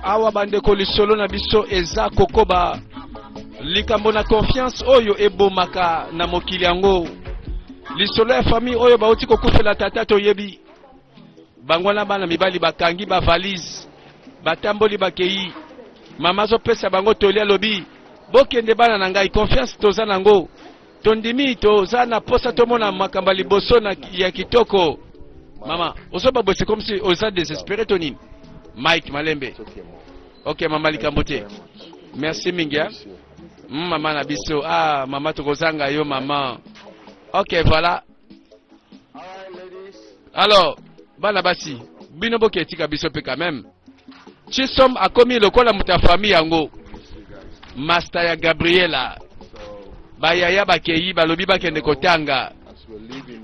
awa bandeko lisolo na biso eza kokoba likambo na confiance oyo ebomaka na mokili yango lisolo ya famille oyo bauti kokufela tata toyebi bango na bana mibali bakangi ba valise batamboli bakei mama azopesa bango tolia lobi bokende bana na ngai confiance toza nango tondimi toza na posa tomona makamba liboso na ya kitoko mama osoba bose comme si oza désespéré toni Mike Malembe. Ok mama likambo te merci mingia mama na biso mama tokozanga yo mama. Ok voilà. Alors bana basi bino boketika biso pe quand même chisom akomi lokola muta famille yango master ya Gabriela bayaya bakei balobi bakende kotanga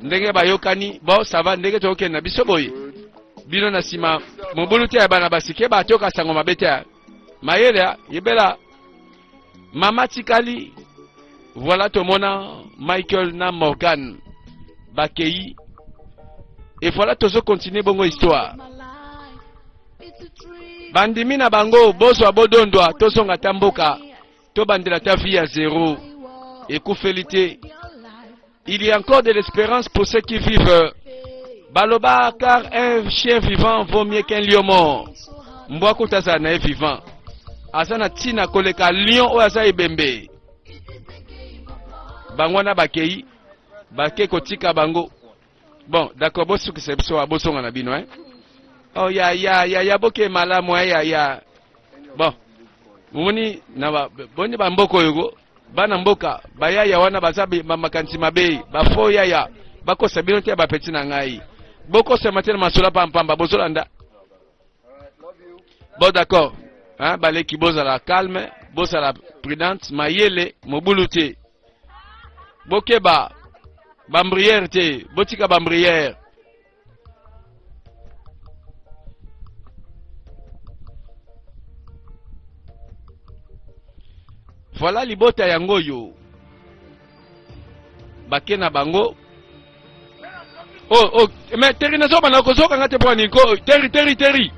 ndenge bayokani bon ça va ndenge tokende na biso boye bino na sima mobulu te ya bana basi ke batoka sango mabete mayele yebela mama tikali voilà tomona Michael na Morgan bakei et voilà tozo continuer bongo histoire bandimi na bango bozo abodondwa tozonga tamboka to bandela ta vie à zéro et koufélité. Il y a encore de l'espérance pour ceux qui vivent. Baloba car un chien vivant vaut mieux qu'un lion mort. Mbwaku tazana est vivant. Asana tina koleka lion ou asa ibembe. Bangwana bakei. Bake kotika bango. Bon, d'accord, bosu ki sepso a boso ngana bino hein. Oh ya boke malamu ya. Bon. Muni na boni bamboko yogo. Bana mboka bayaya wana bazabi mamakanti mabe bafo yaya bako sabino te ba peti na ngai boko se matin masola pampamba bozolanda bon d'accord hein baleki boza la calme boza la prudente mayele mobuluté bokeba bambrière te botika bambrière. Voilà libota yango yo bakena bango mais teri na zoba na kozoka ngate bwa niko teri teri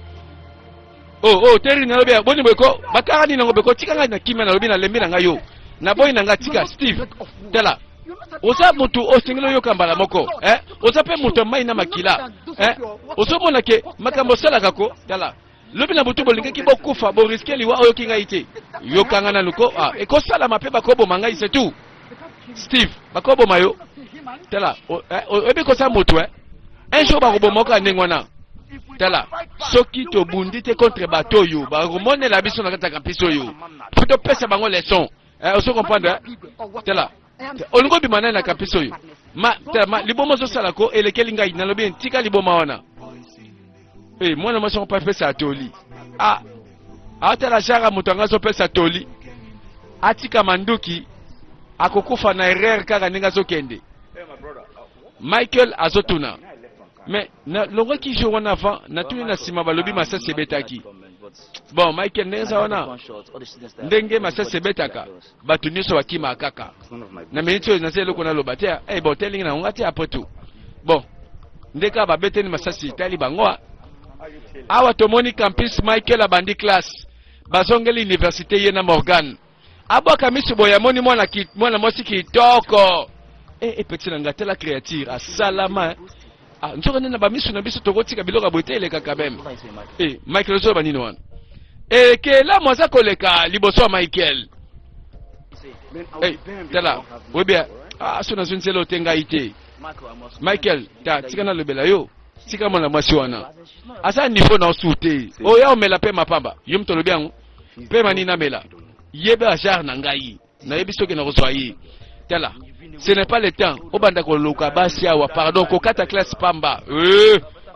na lobi boni beko bakara ni nango beko tika ngai na kimya na lobi na lembi na ngayo na boy na ngatika Steve tela oza mutu osengelo yo kambala moko oza pe mutu mai na makila ozo mona ke makambo sala kako tela lobi na butu bolinga ki bokufa bo risquer liwa oyo kinga ite yo kangana nuko eko sala mape bakobo mangai c'est tout Steve bakobo mayo tela obi ko sa mutu un jour bakobo moka ndengwana tela soki to bundi te contre bato yo ba remone la biso na kata kampiso yo futo pesa bango leçon oso comprendre tela olingo bimana na kampiso yo tela libomo zo sala ko elekeli ngai na lobi ntika liboma wana. Mwana mwasi on pas fait ça toli. Ata la jara mutanga so pesa toli. Atika manduki akokufa na erreur kaka ninga zo kende. Michael azotuna. Mais na longo ki joue en avant na tuni na sima balobi masa sebetaki. Bon Michael neza wana. Ndenge masa sebetaka. Batuni so wakima kaka. Na minito na zelo kona lobatea. Bon telling na ngati après tout. Bon. Ndeka ba beteni masasi tali bangoa. Awa tomoni campus Michael abandi classe bazongeli université yena Morgan aboka misubo ya moni mwana mosi kitoko petit na ngatela créature asalama nzoka nena ba misu na biso tokotika biloka botele kaka même Michael zo banino wana ke la mwaza koleka liboso Michael tala webia sona zunzelo tenga ite Michael ta tikana lobela yo tika mwana mwasi wana asa niveau na osute oya omela pe mapamba yo mtolobi yango pe manina mela yebe ajar na ngai na yebi soki na kozwa yi tala ce n'est pas le temps obanda ko loka basi awa pardon ko kata classe pamba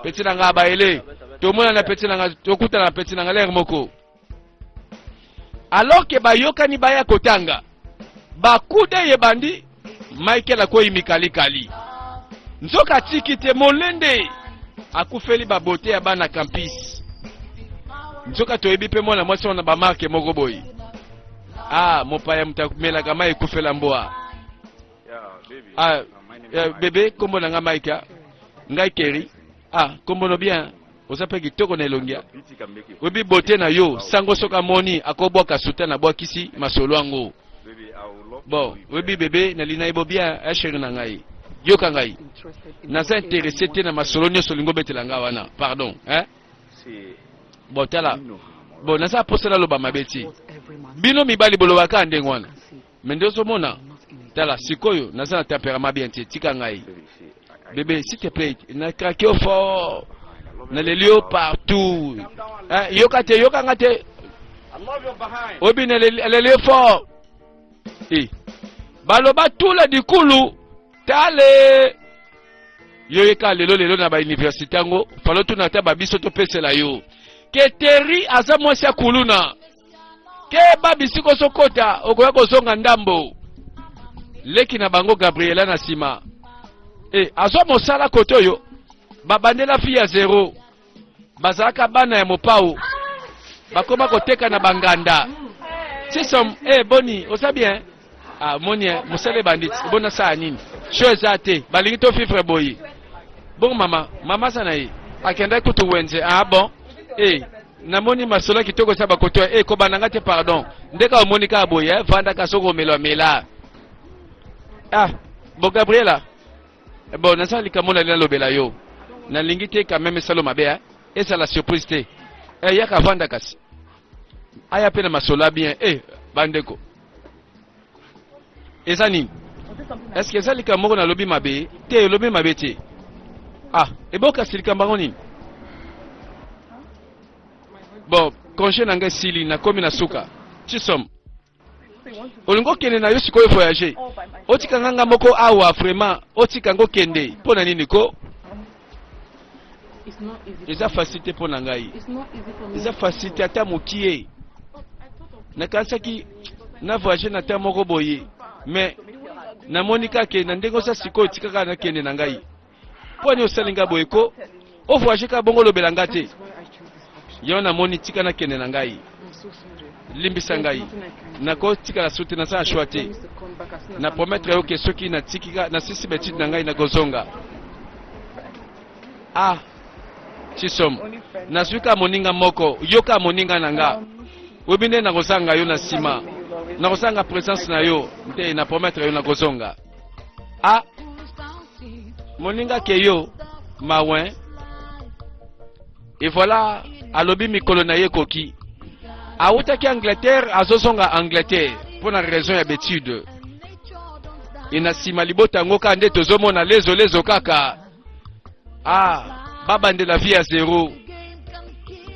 petit na nga baele to mona na petit na nga to kuta na petit na nga l'air moko alors que bayokani baya kotanga bakude yebandi Michael akoyi mikali kali nzoka tikite molende akufeli babote ya bana campus nzoka toyebi pe mwana mwasi wana ba marque moko boyi mopaya mtakumela kama ekufela mboa bébé kombo na nga Maika ngai Keri kombo no bien oza pe kitoko na elongia webi bote na yo sango soka moni akobwaka suta na bwakisi masolo yango bon webi bebe nalina yebo bien asheri na ngai yoka ngai naza intéressé te na masolo nyonso lingo betela nga wana pardon hein bon tala bon naza posela loba mabe ti bino mibali bolobaka ndenge wana me nde ozomona tala sikoyo naza na tempérament bien te tika ngai bébé s'il te plaît na craqué au fort na les lieux partout hein yoka nga te obi na les lieux fort baloba tula dikulu tale yo yeka lelo na ba université ngo falo tuna ta ba biso to pesela yo ke teri aza mwasi ya kuluna ke babisi ko sokota okoya kozonga ndambo leki na bango Gabriela na sima azo mosala koto yo babandela fi ya zero bazalaka bana ya mopao bakoma koteka na banganda sisom boni osa bien moni mosale bandit bona sa nini chose ate balingi to fifre boyi bon mama sana yi akenda kutu wenze bon namoni masolo kitoko sa bakoto ko bananga te pardon ndeka omoni ka boyi vanda ka soko mela bon Gabriela bon nasa likamona lina lobela yo nalingi te quand même salo mabe esa la surprise te yaka vanda kasi aya pena masola bien bandeko eza nini est-ce que eza likamoko na lobi mabe te lobi mabe te eboka silikambango nini bon congé na ngai sili na komi na suka chisom olingo kende na yo sikoyo voyager otika nganga moko awa vraiment otika ngo kende pona nini ko eza facilité pona ngai eza facilité ata mokie na kansaki na voyager na ta moko boye mais na monika ke na ndengo sa sikoyo tikaka na kende na ngai poni osalinga boye ko o voyager ka bongo lobela ngate yo na moni tika na kende na ngai limbisa ngai nako tika la soute na sa choite na promettre yo ke soki na tikika na sisi betite na ngai na gozonga chisom na suka moninga moko yoka moninga nanga webine na gozanga yo na sima na gozanga présence na yo nte na promettre yo na gozonga moninga ke yo mawen et voilà alobi mikolo na ye koki autaki Angleterre azozonga Angleterre pour na raison ya betude ina sima libota ngoka nde tozomona lezo kaka baba nde la vie ya zero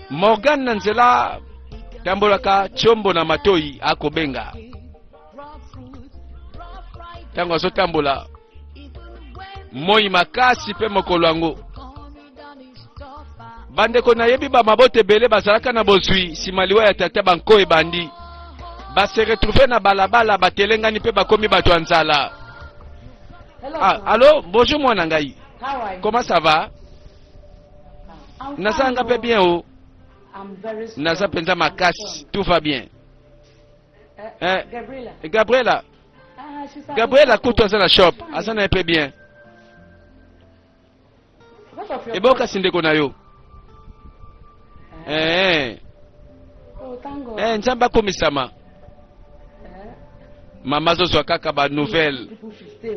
Morgan na nzela tambolaka chombo na matoi akobenga tango azotambola moi makasi pe mokolo yango bandeko na yebi ba mabote bele bazalaka na bozwi simaliwa ya tata banko ebandi se retrouver na balabala batelengani pe bakomi bato ya nzala allô bonjour mwana ngai comment ça va nazanga pe bien naza penza makasi tout va bien Gabriela kutu aza na shop aza na pe bien eboka sindeko na yo nzambe akomisama mama zozwa kaka ba nouvelle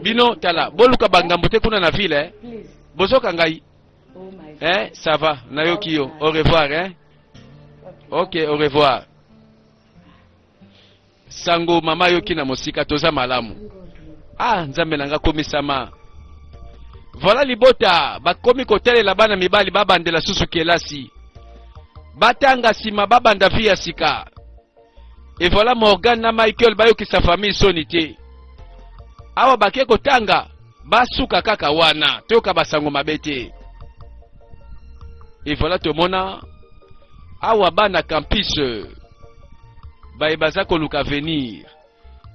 bino tala boluka bangambo te kuna na ville bozoka ngai ça va nayoki yo au revoir ok au revoir sango mama yoki na mosika toza malamu nzambe nanga komisama voilà libota bakomi kotelela bana mibali babandela susu kelasi batanga sima babanda fi ya sika et voilà Morgan na Michael bayokisa famille sonité awa bake kotanga basuka kaka wana toka basango mabete et voilà tomona awa bana campus baza koluka venir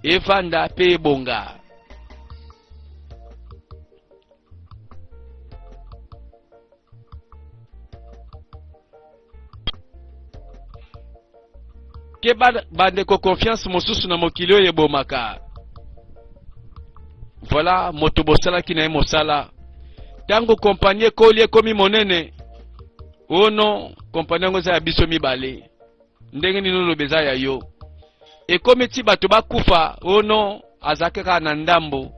evanda pe bonga ke bandeko confiance mosusu na mokili oyo ebomaka voilà moto bosalaki na ye mosala ntango kompanie ekoli ekomi monene ono compagnie ngo za biso mibale ndenge nini lobeza ya yo ekometi bato bakufa ono azakaka na ndambo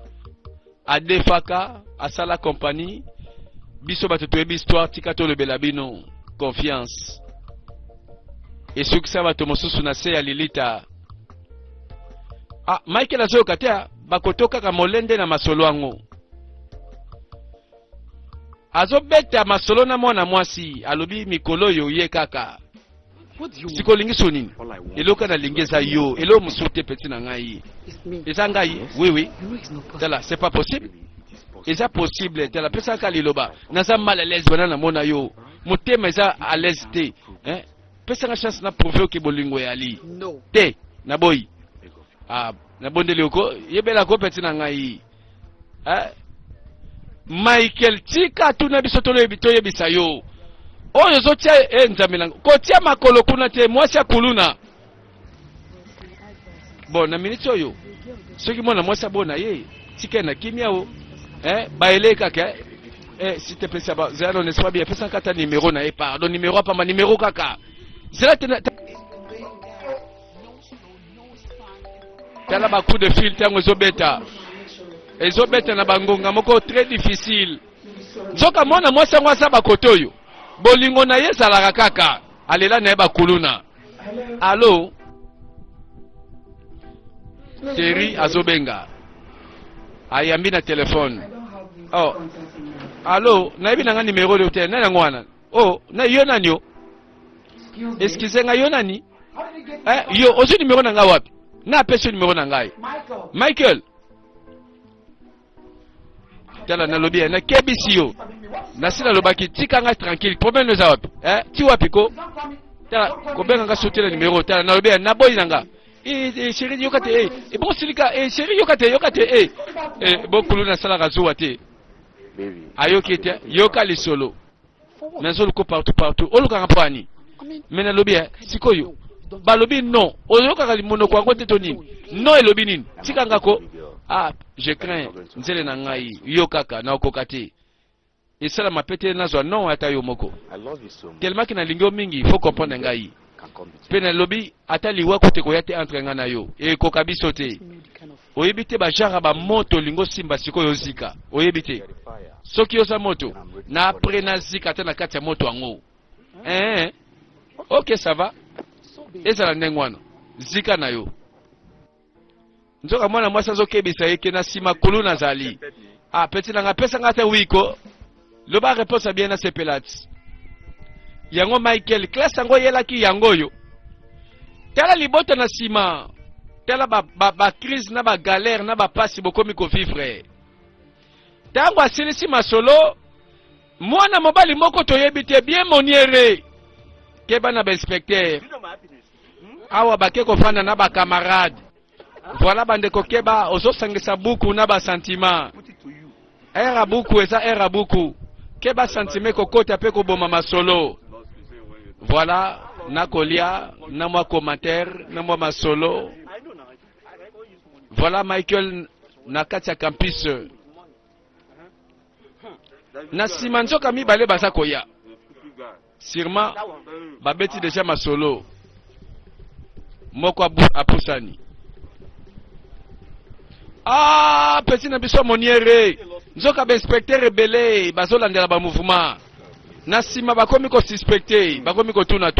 adefaka asala compagnie biso bato toyebi histoire tika tolobela bino confiance esukisa bato mosusu na se ya lilita. Michael azoyoka te bakotoka ka molende na masolo yango azobeta masolo na mwana mwasi alobi mikolo yo ye kaka sikolingi so nini eloka na lingeza yo elo musute peti na ngai eza ngai oui tala c'est pas possible eza possible tala pesa ka liloba naza mal à l'aise bana na mona yo motema eza à l'aise te pesa nga chance na prouver que bolingo ya ali te na boy na bondeli oko yebela ko peti na ngai Michael tika tuna biso toyebisa yo oyo zotia nzamilango kotia makolo kuna te mwasi akuluna bon na minute oyo soki mwana mwasi abona ye tika na kimia o baele kaka s'il te plaît ça va zero n'est pas bien pesa kata numéro na pardon numéro pas ma numéro kaka zela tala ba coup de fil tango ezobeta na bangonga moko très difficile nzoka mwana mwasi yango asa bakote oyo bolingo na ye ezalaka kaka alela na ye bakuluna alo Terry azobenga ayambi na telefone alo nayebi nanga nimero leo te nani yango wana na yo nani yo excuse nga yo nani yo ozo nimero na nga wapi na apesi nimero na ngai Michael tala na lobby na kebisi yo na sila lobaki tika nga tranquille problème no za wapi ti wapi ko tala ko benga nga sotela numéro tala na lobby na boy nanga chérie yokate bon silika chérie yokate bokulu na sala gazuwa te ayoki te yoka lisolo na zolo ko partout oluka ngapani mais na lobby sikoyo ba lobby non oyoka ka limono kwa ngote to nini non elobi nini tika ngako je crains nzele na ngai yo kaka na okokati esala mapete nazwa non ata yo moko tellement que na lingio mingi il faut comprendre ngai pe na lobi ata liwa kote ko yate entre nga na yo e kokabiso te oyebite ba jara ba moto lingo simba sikoyo zika oyebite soki yo sa moto na après na zika ata na kati ya moto ango OK ça va ezala ndengwana zika na yo nzoka mwana mwasi azokebisa yeke na sima kuluna zali peti nanga pesa ngata wiko loba réponse bien na sepelati yango Michael classe yango yelaki yango yo tala libota na sima tala ba crise na ba galère na ba pasi bokomi ko vivre tango asilisi masolo mwana mobali moko toyebite bien moniere keba na ba inspecteur awa bake ko fanda na ba camarade voilà bandeko keba ozosangisa buku na ba sentiment era buku eza era buku keba sentiment kokota pe ko boma masolo voilà na kolia na mwa commentaire na mwa masolo voilà Michael na kati ya campus na sima nzoka mibale baza koya sûrement babeti déjà masolo moko apusani petit na biso moniere nzoka ba inspecteur rebelle bazolandela ba mouvement na sima bakomi ko suspecter bakomi ko tuna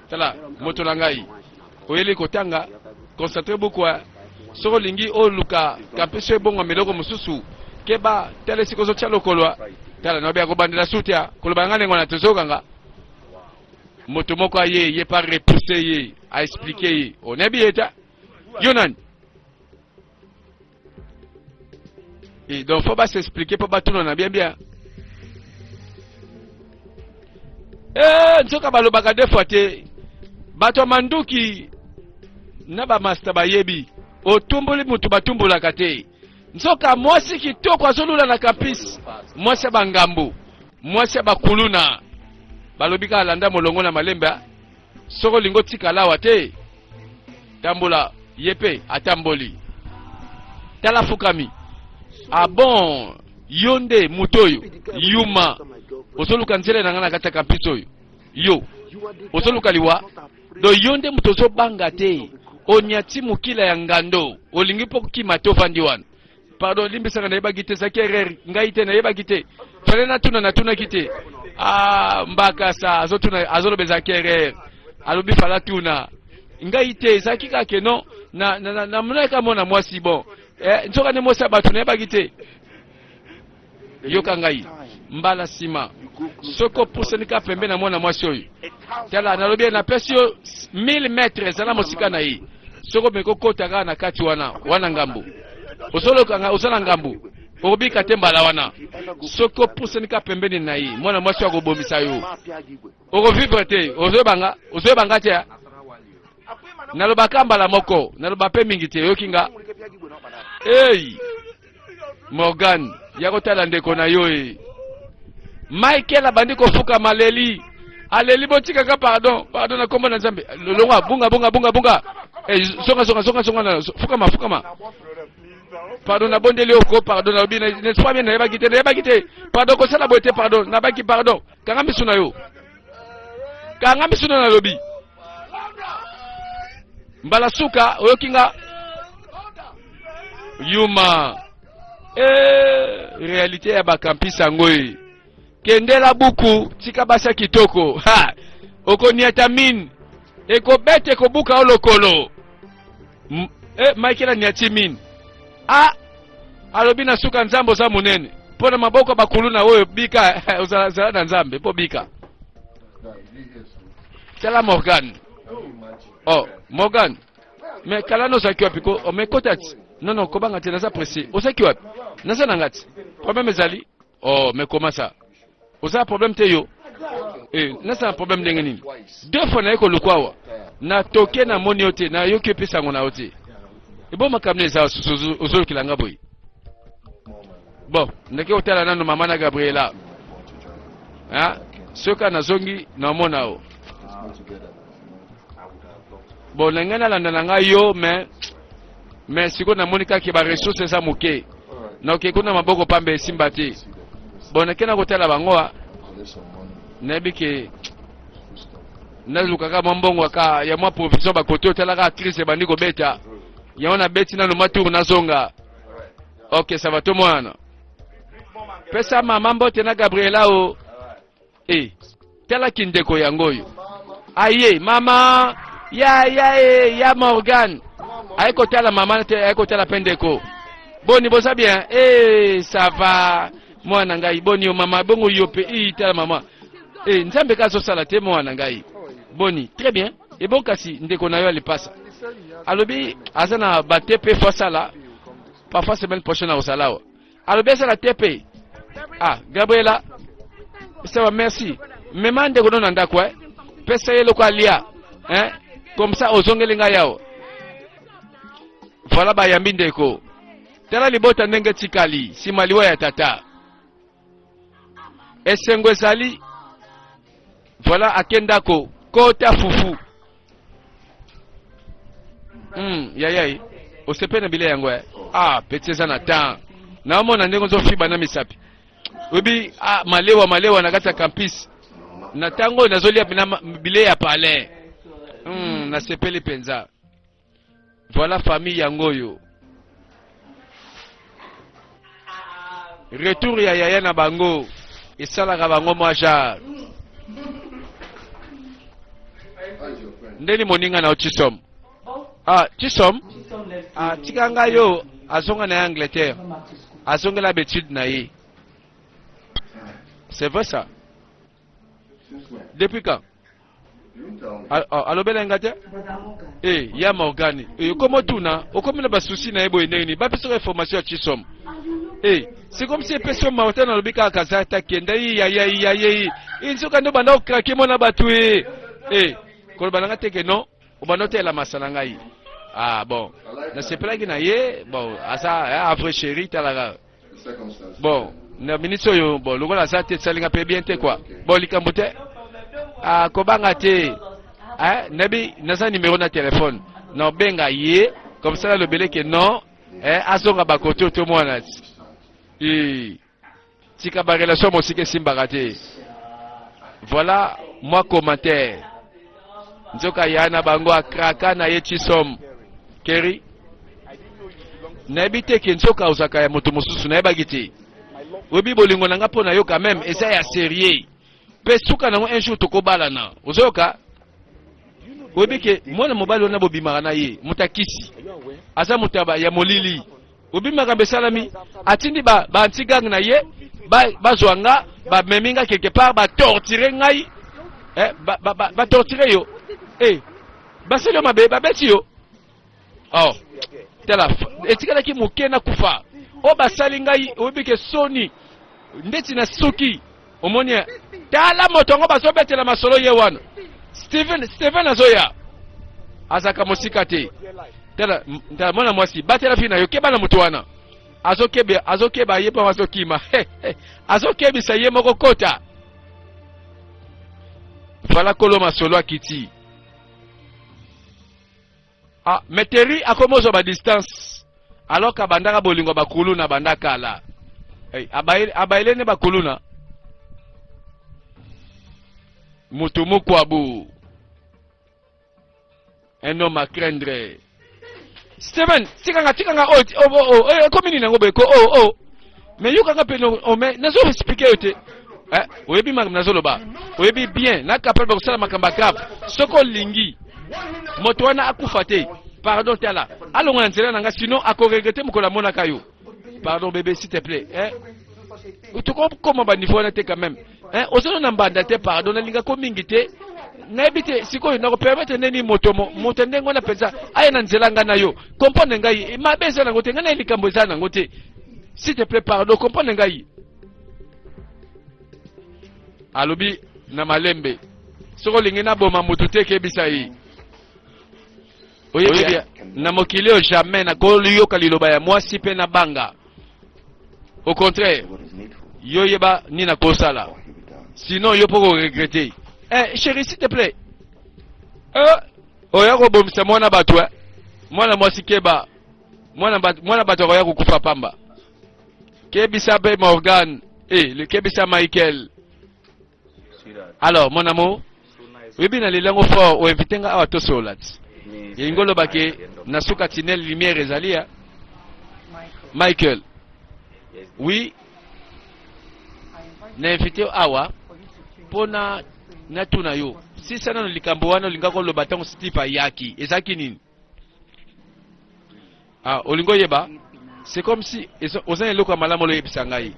tala moto na ngai oyeli kotanga concentré beaucoup soko lingi oluka kapese bongo meloko mususu keba tele sikozo tya lokolwa tala no bya ko bandela sutia koloba ngane ngona tozokanga moto moko ye pas repousser ye a expliquer ye onebi eta yonan et donc faut pas s'expliquer pour battre on a bien nzoka balobaka deux fois te bato manduki na ba master bayebi otumbuli mutu batumbulaka te nzoka mwasi kitoko azolula na campus mwasi bangambu mwasi bakuluna balobika alanda molongo na malemba soko lingo tikalawa te tambola yepe atamboli tala fukami bon yonde mutoyo yuma osoluka nzela na ngana kata campus oyo yo osoluka liwa do yonde mutozo banga te onyati mukila ya ngando olingi po kima to fandi wana pardon limbisa na yeba gite sakerer ngaite na yeba gite fele na tuna kite mbaka sa azolo beza kerer alobi fala tuna ngaite sakika keno na mnaka mona mwasi bon nzoka ne mosa batu na yeba gite yoka ngai mbala sima soko pusenika pembe na mwana mwasi oyo tala nalobi na pesio 1000 metres zala mosika na yi soko meko kota na kati wana ngambu osala ngambu obika te mbala wana soko pusenika pembeni na yi mwana mwasi wa kobomisa yo oko vivre te ozobanga te nalobaka mbala moko naloba pe mingi te yokinga Morgan yakotala ndeko na yo Michael abandi kofuka maleli aleli botika ka pardon na kombo na Nzambe lolongwa bunga songa fuka ma pardon na bondeli oko pardon na obi ne soit bien na yeba kite pardon ko sala bote pardon na baki pardon kanga misuna yo kanga misuna na lobi mbala suka oyokinga yuma réalité ya bakampisa ngoi kendela buku tika basa kitoko okoniata min ekobete kobuka olokolo Michael niati min alobi na suka nzambo za munene pona maboko bakulu na oyo bika uzala na nzambe po bika tala Morgan Morgan mais kalano zaki wapi ko omekotati non kobanga te naza pressé osaki wapi naza nangati problème ezali mais comment ça oza problème te yo nasa problème ndenge nini deux fois na yeko lukwawa na toke na moni yote na yoki pesa ngona yote ebo makamne za ozolo kilanga boy bon ndeke otala nano mama na Gabriela soka na zongi na mona o bon ngana landa na nga yo mais siko na monika ki ba ressources za muke na oke kuna maboko pambe simba te bon kena kotala bango nebi ke nazuka ka mbongo ka ya mwa provision ba koto tala ka actrice bandi ko beta ya ona beti na no maturu na zonga OK ça va to mwana pesa mama mbote na Gabriela o tala kindeko yangoyo aye mama ya Morgan aiko tala mama te aiko tala pendeko boni bosa bien ça va mwana ngai boni o mama bongo yope tala mama nzambe kazo sala te mwana ngai boni très bien et bon kasi ndeko na yo alipasa alobi azana ba TP fasala parfois semaine prochaine au salawa alobi ça la TP Gabriela ça va merci même ndeko nona ndako pesa yelo kwa lia comme ça ozongelinga yao voilà bayambi ndeko tala libota ndenge tikali simaliwa ya tata esengo ezali voilà akendako kota fufu yayai osepena bile yango petit sana temps na mona ndenge zo fiba na misapi obi malewa na kata campus na tango nazolia bile ya palais na sepeli penza voilà famille yangoyo retour ya yaya na bango esalaka bango mwaja ndeni moninga na Chisom Chisom tikanga yo azonga na Angleterre azongela betude na ye c'est vrai ça depuis quand alobela ngate ya Morgan comment tuna okomela ba souci na ebo eneni ba peso information ya Chisom c'est comme si personne m'a na lobika kazata kenda ya inzoka ndo banda okrake mona batu ko bana ngate ke non o banote la masala ngai bon na sepelaki na ye bon asa avre chéri talaga bon na ministre yo bon lokola sa te salinga pe bien te quoi bon likambo te ko banga te nabi nasa numéro na téléphone na benga ye comme ça le belé que non azonga bakoto to mwana tika ba relation mo sike simbaka te Voilà moi commentaire. Nzoka yana bango akraka na yechisom. Keri. Naibite ke nzoka uzaka ya moto mosusu naibagiti. Obi bolingo nanga pona yo quand même eza ya sérieux. Pe suka nango un jour tokobala na. Ozoka. Obi ke mwana mobali ona bobimaka na ye mutakisi. Aza mutaba ya molili. Obi makambe salami atindi ba antigang na ye ba zwanga ba meminga quelque part ba torturer ngai ba torturer yo ba selo mabe ba beti yo oh tela etikala ki mukena kufa o ba sali ngai obi ke soni ndeti na suki omonia tala motongo ba so betela masolo ye wana Steven azoya azaka mosika te tela mwana mwasi batela fina yo keba na mutu wana azokeba ye pa azokima azokebisa ye moko kota vala koloma solo akiti meteri akomozo ba distance alors ka bandaka bolingo bakulu na bandaka la abailene bakulu na mutu mukwabu un homme à craindre. Steven, tikanga comme ni nango beko mais yo kanga peno mais nazo expliquer yote oyebi mag nazo loba oyebi bien na capable ko sala makamba kap soko lingi moto wana akufa te pardon tala alonga nzela nanga sinon akoregretter mukola mona kayo pardon bébé s'il te plaît tu comment ba niveau na te quand même ozono na mbanda te pardon na linga ko mingi te naibite sikoyo na ko permettre neni moto ndengo na penza aya na nzela nga na yo comprendre ngai mabeza na ngote ngana likambo za na ngote s'il te plaît pardon comprendre ngai alobi na malembe soko lingi na boma moto te kebisa yi oyebi na mokili jamais na ko yoka liloba ya mwasi pe na banga au contraire yo yeba ni na kosala sinon yo poko regretter. Chérie, s'il te plaît. Oya ko bomisa mwana batu mwana mwasi keba mwana batu oya kukufa pamba kebisa be Morgan le kebisa Michael. Alors mon amour webi na lilango fort o invitenga awa to solat ingolo bake nasuka tinel lumière ezalia Michael. Oui na invité awa pona na tuna yo si sana no likambo wana lingako lo batango stipa yaki ezaki nini olingo yeba c'est comme si ozan eloko malamu lo yebisa ngai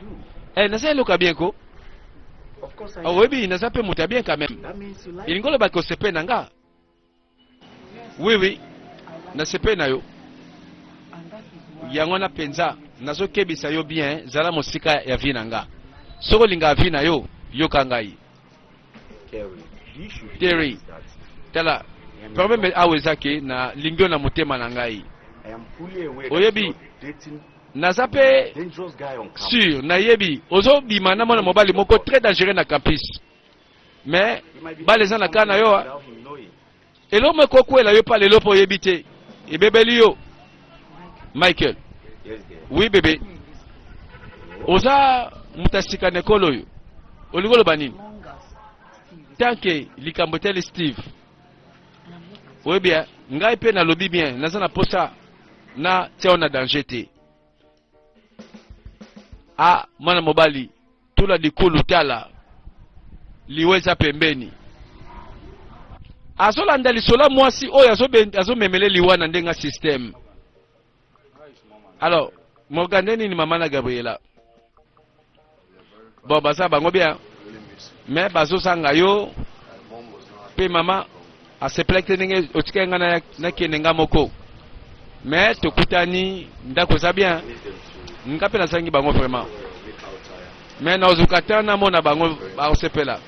na sa eloko bien ko webi na sa pe muta bien quand même elingo lo bako sepe nanga oui na sepe na yo yango na penza nazo kebisa yo bien zala mosika ya vinanga soko linga vina yo kangai Terry tala problème awezake na lingio na motema na ngai oyebi nazape sur na yebi ozo bima na mona mobali moko très dangereux na campus mais baleza na kana yo elo meko kwela yo pale lopo yebi te ebebeli yo Michael. Oui bébé oza mutasika nekolo yo oligolo banini tant que likambotel Steve oui bien ngai pe na lobi bien naza na posa na tia na danger te mwana mobali tula dikulu tala liweza pembeni azolanda lisola mwasi oyo azomemele liwana ndenga système. Alors Morgan nini mama na Gabriela bon baza bango bien mais bazo sanga yo pe mama a se plekte nenge otikenga na kenenga moko mais tokutani ndako za bien ngape na sangi bango vraiment mais na ozukata na mona bango ba osepela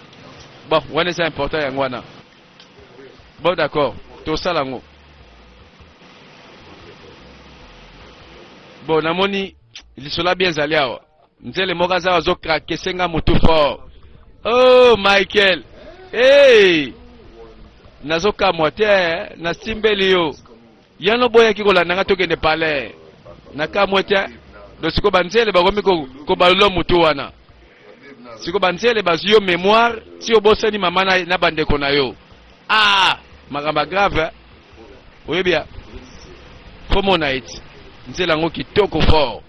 bon wana c'est important yango wana bon d'accord to salango bon namoni lisola bien zali awa nzele moka za zo craquer senga mutu fort. Oh Michael nazoka moite na simbeli yo yano boya kikola nanga tokende pale naka moite dosiko banzele bakomi ko balolo mutu wana siko banzele bazwi yo mémoire si obosani mama na bandeko na yo. Ah, makambo grave. Oyebi ya fo mona eti nzela ngo kitoko fort.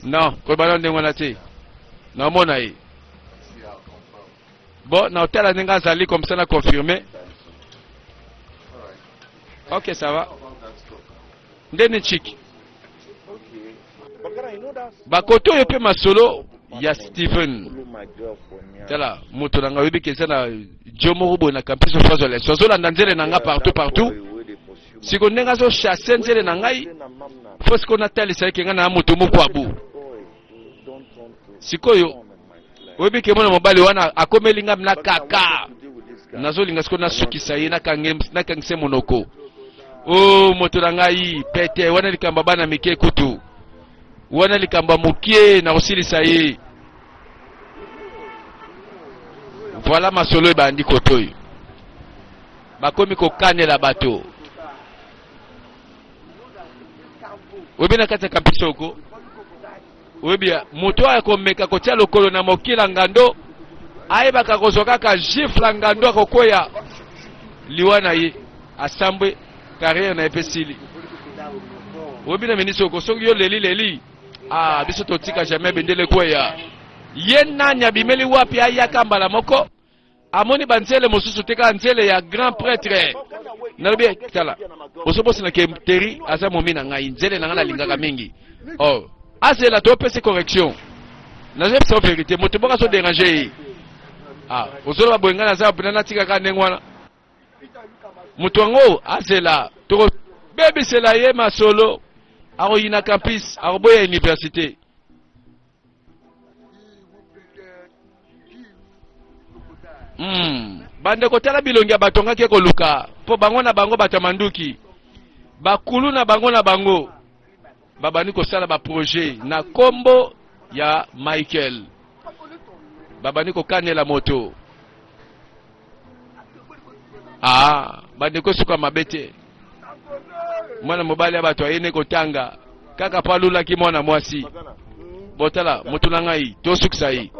Non, ko bana ndenge wana te. Na mona ye. Bon, na hôtel a nenga zali comme ça na confirmé. Ok, ça va. Ndene chiki. Bakoto yo pe masolo ya Stephen. Tala, moto nanga webi kesa na Jomo Rubo na campus of Fazole. Sozo la ndanzele nanga partout. Siko nenga zo chasser nzele nangai. Faut ce qu'on a tel c'est que ngana moto moko abu. Siko yo. Webi ke mona mobali wana akomelinga na kaka. Nazo linga siko na sukisa ye na kangse monoko. Oh moto nangai pete wana likamba bana mike kutu. Wana likamba mukie na osilisa ye. Voilà ma solo e bandi kotoyo. Bakomi ko kanela bato. Webi na kata kampisoko. Webi ya moto ya komeka kotia lokolo na mokila ngando. Aiba kakozoka ka gifla ngando akokoya. Liwana ye asambwe carrière na epesili. Webi na minisoko songi yo leli. Ah, biso totika jamais bendele kweya. Yena nyabimeli wapi ayaka mbala moko. Amoni banzele mosusu teka nzele ya grand prêtre. Nalobi tala. Osobosi na kemteri asa momina ngai nzele na ngana lingaka mingi. Oh, azela to pese correction. Na je sa vérité moto boka so déranger. Ah, osolo ba boengana za bana tika ka ndengwana. Moto ngo azela to bebe sela ye masolo. Aro yina campus, aro boya université. Bande kotala bilongi batonga ke koluka po bango na bango batamanduki bakulu na bango babani kosala ba projet na kombo ya Michael babani kokanela moto. Ah, bande kosuka mabete mwana mobali abato ayene kotanga kaka palula ki mwana mwasi botala moto na ngai to sukisa yi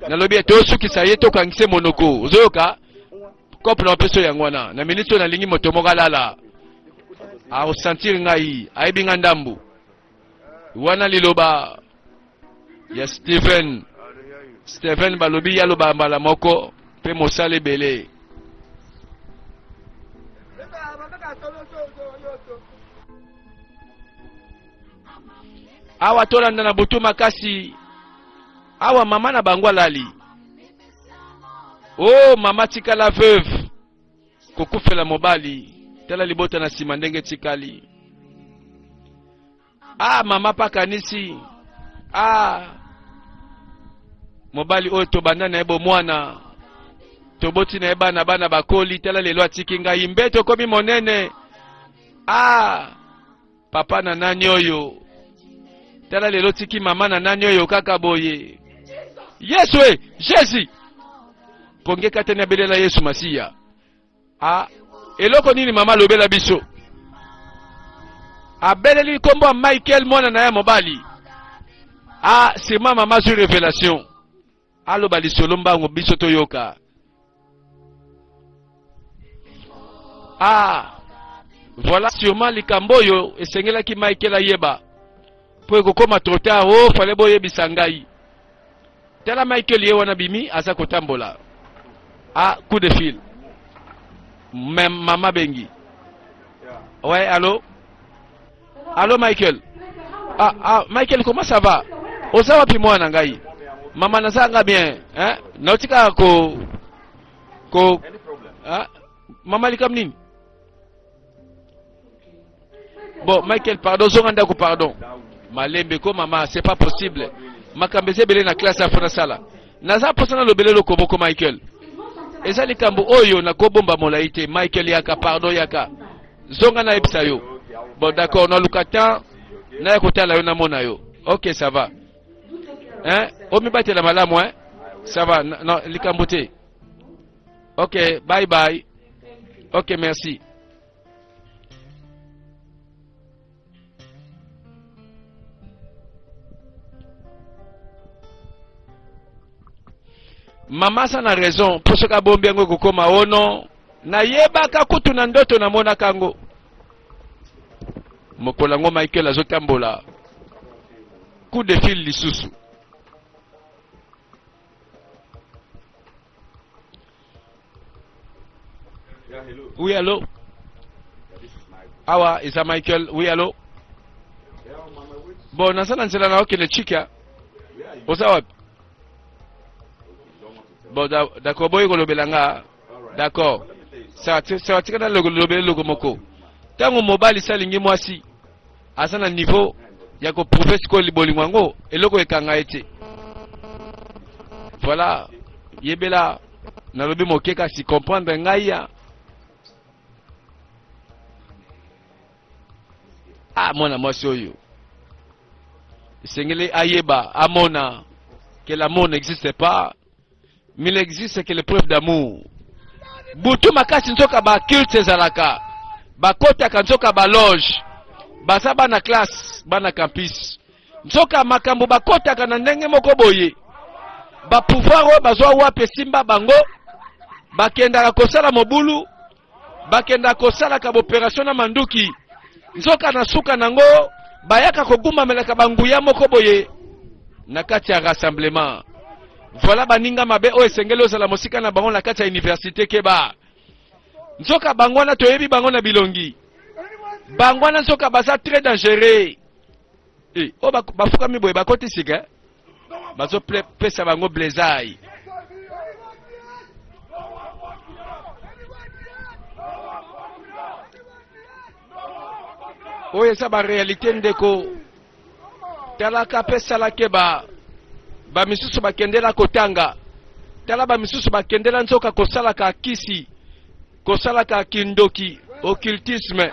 nalobi to sukisa ye to kangise monoko ozoyoka kopo na peso ya ngwana na ministre na lingi moto mokalala a ressentir ngai aibi ngandambu wana liloba ya Stephen balobi ya loba mbala moko pe mosale belé. Awa tolanda na butu makasi. Awa mama na bangwa lali. Oh mama tika la veuve. Kokufela mobali. Tela libota na sima ndenge tikali. Ah mama pakanisi. Ah mobali oyo tobanda na ebo mwana. Toboti na eba na bana bakoli. Tela lelo atiki ngai mbeto komi monene. Ah papa na nani oyo. Tala lelo tiki mama na nani oyo kaka boye. Yesu Jésus. Konge katena belela Yesu Masiya. Ah, eloko nini mama lobela biso? Abeleli kombo Michael mwana na ya mobali. Ah, c'est mama sur révélation. Alo bali solomba ngo biso toyoka. Ah, voilà sûrement likamboyo esengela ki Michael ayeba. Po kokoma trop tard, oh fallait boye bisangai. Tela Michael ye wana bimi asa kotambola. Ah, coup de fil. Même maman bengi. Ouais, allô? Allô Michael? Michael, comment ça va? Osa wapi mwana ngai? Mama nasanga bien, hein? Nautika mama likam nini? Bon, Michael, pardon, zonga ko pardon. Malembe ko mama, c'est pas possible. Makambeze belé na classe afra sala. Naza posana lo belé lo koboko Michael. Eza likambo oyo na kobomba molaite Michael yaka pardon yaka. Zonga na epsa yo. Bon d'accord, na lukata na yakotala yo na mona yo. OK, ça va. Hein? Omi bate la malamu hein? Ça va. Non, likambo te. OK, bye bye. OK, merci. Mama sa na raison pour ce ka bombi yango kokoma ono na yebaka kutu na ndoto na mona kango mokolango Michael azotambola coup de fil lisusu. Yeah, hello. Oui, allô? Yeah, this is Michael. Awa, is that Michael? Oui, allô? Yeah, I'm on my way to... Bon, nasana nzela na okele chika. Where are you? Oza wapi? Okay, you don't want to tell Bon, d'accord, boy kolobela nga. me. All right. D'accord. But let me tell you something. Ça va tika na lobela logo moko. Tango mobali salingi mwasi. Asa na niveau ya ko prouver siko libolingo yango eloko ekanga ete. Voilà. Yebela na lobi mokeka si comprendre ngai ya. Ah, mwana mwasi oyo. Sengele ayeba amona que l'amour n'existe pas, mais il existe que les preuves d'amour. Butu makasi nzoka ba culte zalaka. Ba kota kanzoka ba loge. Baza bana classe, bana campus. Nzoka makambo ba kota kana ndenge moko boye. Ba pouvoir o bazwa wape simba bango. Bakenda kosala mobulu. Bakenda kosala ka opération na manduki. Nzoka na suka nango bayaka koguma melaka banguya moko boye na kati ya rassemblement. Voilà baninga mabe o esengeli ozala mosika na bango na kati ya université keba. Nzoka bangwana toyebi bango na bilongi. Bangwana nzoka baza très dangereux. O bafukami boye bakoti sika. Bazo pesa bango blezai. Oye sa ba réalité ndeko. Talaka pesa la keba. Ba misusu bakendela kotanga. Tala ba misusu bakendela nzoka kosala ka kisi. Kosala ka kindoki. Occultisme.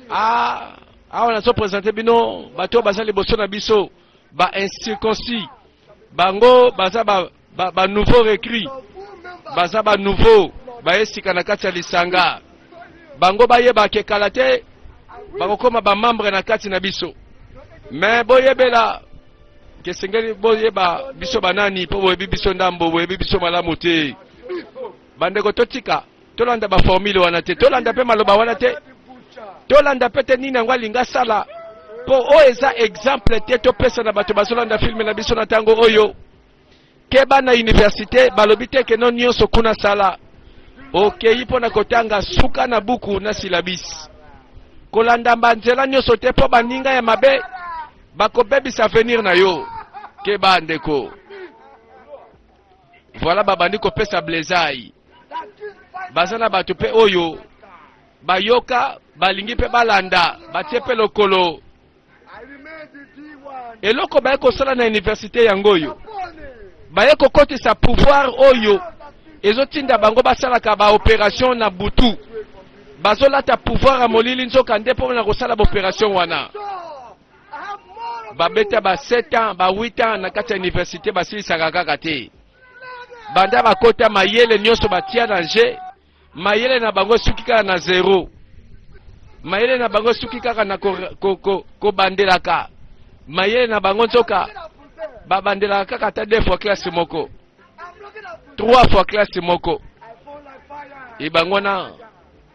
Ah, on so présenter bino bato bazali boso na biso ba incirconcis. Bango baza ba nouveau recrues. Baza ba nouveau ba esika na kati ya lisanga. Bango bayeba ke kalate bakokoma ba membre na kati na biso. Mais boyebela ke sengeli boyeba biso banani po boyebi biso ndambo boyebi biso malamu te. Bandeko totika tolanda ba formule wana te, tolanda pe maloba wana te. Tolanda pe te nini ngwa linga sala po o eza exemple te to pesa na bato bazolanda filme na biso na tango oyo. Keba na université balobi te ke non nyonso kuna sala. Okay, ipo na kotanga suka na buku na silabis. Kolanda mbanzela nyonso te po baninga ya mabe bakobebisa avenir na yo. Keba ndeko. Voilà babandi kopesa blezai. Bazana bato pe oyo bayoka balingi pe balanda batie pe lokolo. Eloko baye kosala na université yango oyo. Baye kokotisa pouvoir oyo ezotinda bango basalaka ba opération na butu. Bazolata pouvoir a molili nzoka nde po na kosala ba opération wana. Babeta ba 7 ans, ba 8 ans na kati ya université basilisaka kaka te. Banda bakota mayele nyonso batia na danger. Mayele na bango suki kaka na zéro. Mayele na bango suki kaka na ko bandelaka. Mayele na bango nzoka babandelaka kaka ta 2 fois classe moko. 3 fois classe moko. Ibangona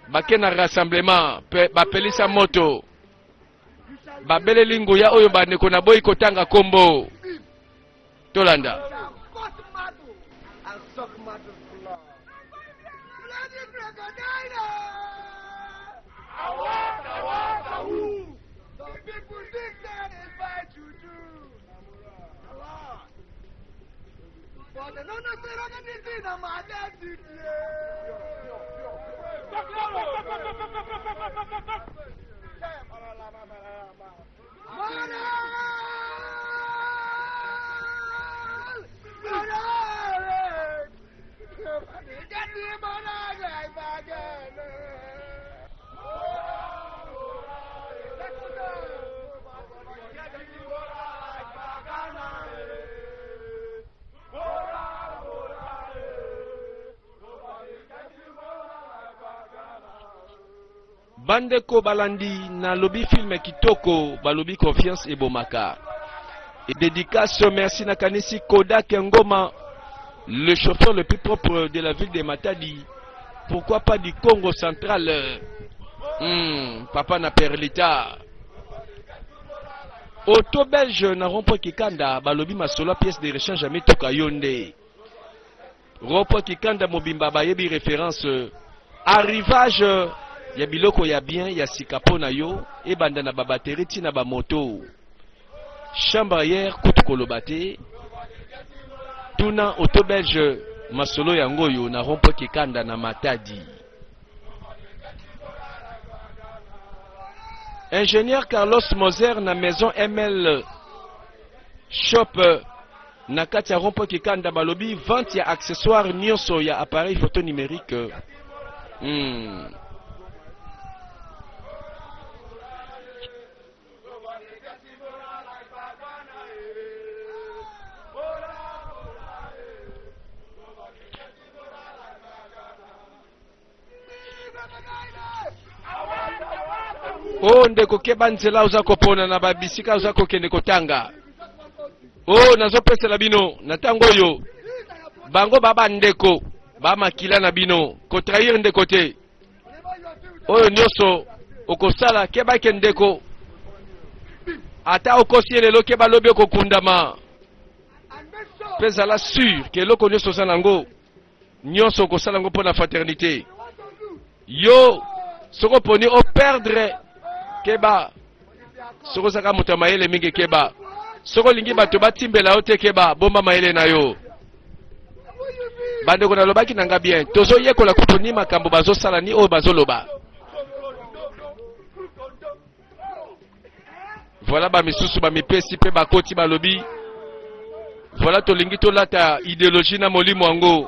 bakena rassemblement bapelisa moto. Babele lingu ya oyo bandeko na boyi kotanga kombo. Tolanda. Bandeko balandi na lobi film kitoko balobi confiance ebomaka. Et dédicace, merci Nakanisi Kodak Ngoma, le chauffeur le plus propre de la ville de Matadi. Pourquoi pas du Congo central? Papa na Perlita. Auto belge na rompo Kikanda, balobi masolo pièce de rechange à Metoka Yonde. Rompo Kikanda mobimba bayebi référence. Arrivage, ya biloko ya bien, ya sikapo na yo, et banda na babateri tina ba moto. Chambre hier, kutu kolobate. Tuna auto belge masolo yangoyo na rompo Kikanda na Matadi. Ingénieur Carlos Moser na maison ML Shop na kati ya rompo Kikanda balobi vente ya accessoire nyonso ya appareil photo numérique. Oh ndeko keba nzela uza kopona na babisika uza kokende kotanga. Oh nazo pesa la bino na tango yo. Bango baba ndeko ba makila na bino ko trahir ndeko te. Oyo nyoso okosala keba ke ndeko. Ata okosi lelo keba lobi okokundama. Pesa la sûr que loko nyoso sanango. Nyoso okosala ngo pona fraternité. Yo soko poni o perdre keba soko saka moto mayele mingi keba soko lingi bato batimbela yo te keba bomba mayele na yo bande kona lobaki nanga bien tozo yekola kutu ni makambo bazosala ni oyo bazoloba. Voilà ba misusu ba mipesi pe bakoti balobi voilà tolingi tolata idéologie na molimo yango.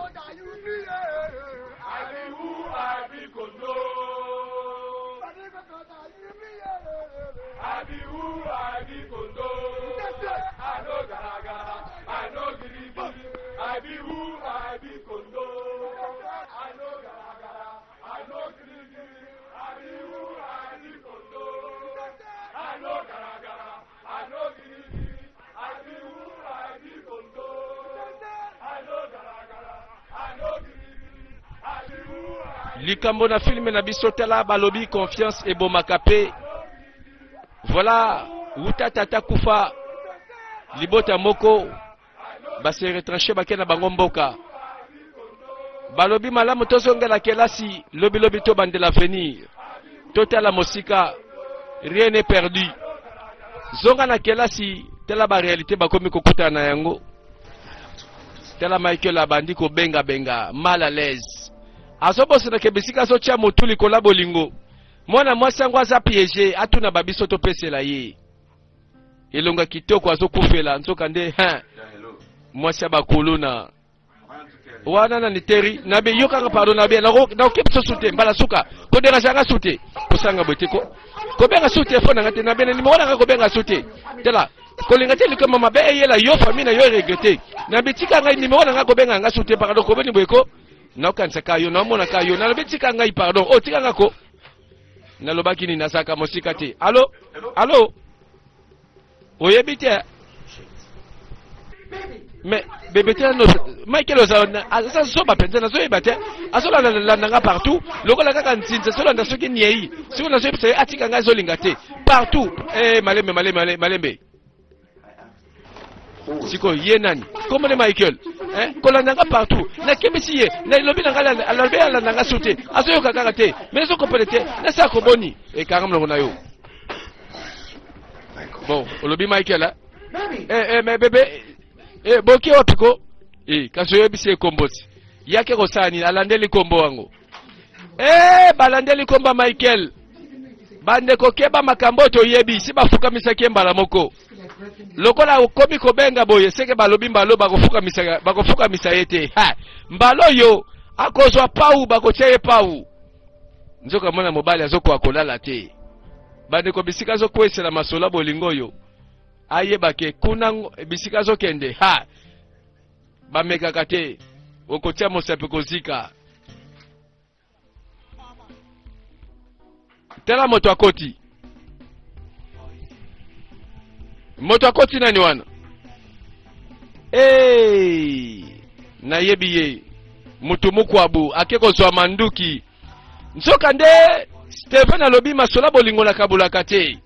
Likambo na filme na bisotela balobi confiance et bomakape. Voilà uta tata kufa libota moko base retranché bakena bango mboka. Balobi malamu tozongela kelasi lobi lobi to bande l'avenir. Totala mosika rien n'est perdu. Zonga na kelasi tela ba réalité bakomi kokuta na yango. Tela Michael abandi ko benga benga mal à l'aise. Azobosi na kebisika zo tia motuli kola bolingo. Mwana mwasi yango aza piégé atuna babiso to pesela ye. Elonga kitoko azokufela nzoka nde mwasi abakolona. Wana na niteri nabe yoka pardon nabe na okepso sute mbala suka ko dera janga sute kusanga botiko ko benga sute fona ngate nabe ni mona ko benga sute tela ko lingate liko mama be yela yo famille na yo regretter nabe tika ngai ni mona ko benga nga sute pardon ko beni boyko na kanisa kayo na mona kayo na nabe tika ngai pardon o tika ngako na lobaki ni nasaka mosika te. Allo allo oyebite mais bébé no Michael Ozana asa soba penza na soyeba te asola la nanga partout lokola kaka ntinze sola na soki niei siko na soyeba se atika nga zolinga te partout malembe siko ye nani comme Michael kola nanga partout na kemisi ye na lobi nanga la nanga soute asoyo kaka te mais so compléter na sa ko boni e kanga mlongo na yo bon lobi Michael mais bébé boki wapiko kaso yebise kombosi yake kosani alandeli kombo wango balandeli komba Michael bande kokeba makambo to yebi si bafuka misaki mbala moko lokola ukomi kobenga boye seke balobi mbalo bakofuka misayete mbalo yo akozwa pau bakocheye pau nzoka mona mobali azoko akolala te bande ko bisika zo kwesela masola bolingo yo ayebake kuna bisika zo kende bamekaka te okotia mosape kozika tela moto akoti nani wana nayebi ye mutu mukwabu ake kozwa manduki nsoka nde Steven alobi masola bolingo na kabulaka te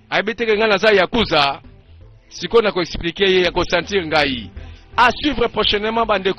ayebiteke nga naza yakuza siko na ko expliquer ye ya ko sentir ngai à suivre prochainement bande